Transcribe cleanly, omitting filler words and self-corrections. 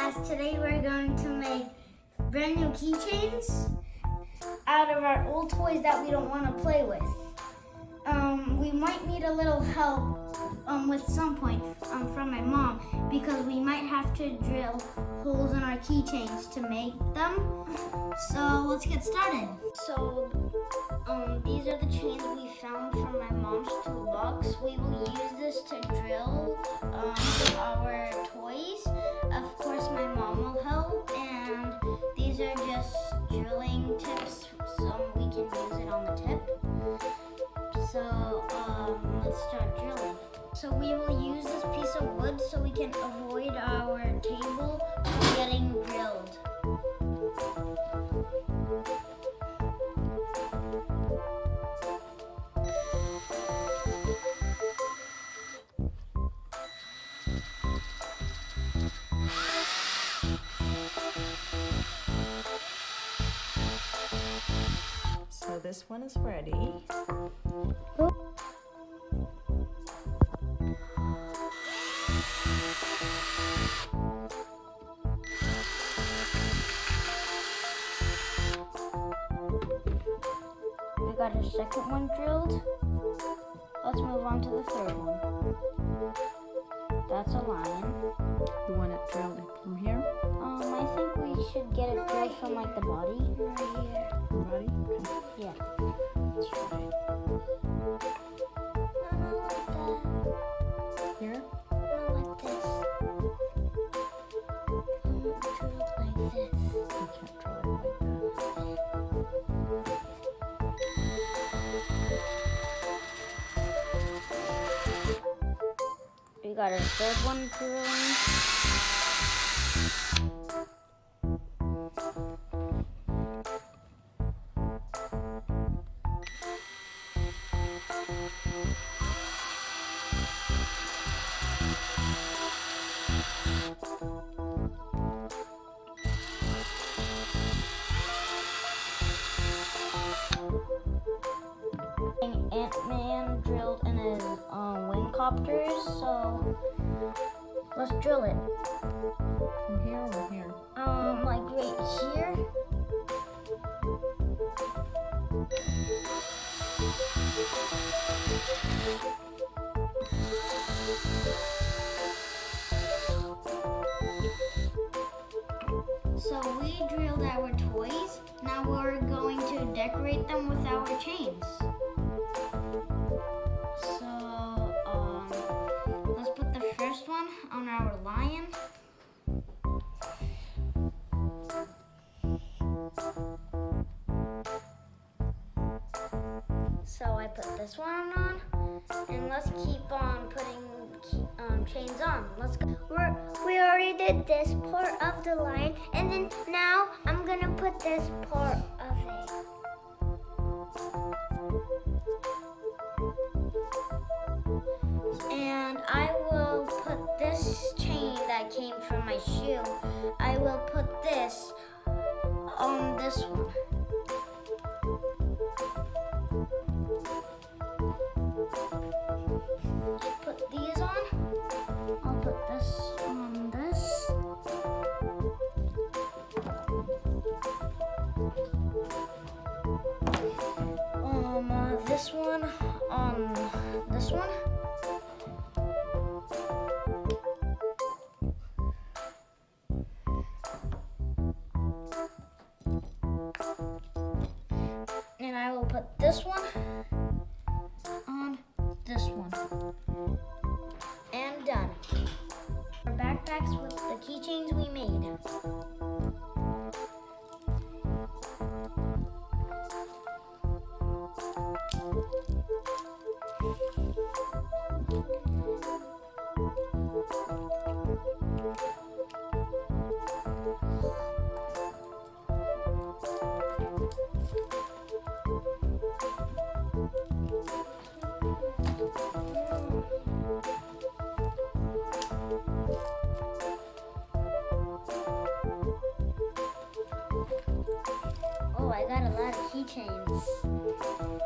guys, today we're going to make brand new keychains out of our old toys that we don't want to play with. We might need a little help with some point from my mom because we might have to drill holes in our keychains to make them. So let's get started. So these are the chains we found from my mom's toolbox. We will use this to drill our toys. Of course, my mom will help, and these are just drilling tips so we can use it on the tip. So let's start drilling. So we will use this piece of wood so we can avoid our table from getting drilled. So this one is ready. We got our second one drilled. Let's move on to the third one. That's a lion. You want it drilled from here? I think we should get it drilled from like the body. Right here. The body? Okay. Yeah. Let's try it. No, like that. Here? No, like this. Drilled like this. You can't drill it like that. We got our third one drilling. Ant-Man drilled in his wing copters, so let's drill it. From here or here? Like right here. So we drilled our toys. Now we're going to decorate them with our chains. So let's put the first one on our lion. So I put this one on, and let's keep on putting chains on. Let's go. We already did this part of the line, and then now I'm gonna put this part of it. And I will put this chain that came from my shoe, I will put this on this one. Put these on. I'll put this on this. This one on this one. And I will put this one on this one. And done. Our backpacks with the keychains we made. Oh, I got a lot of keychains.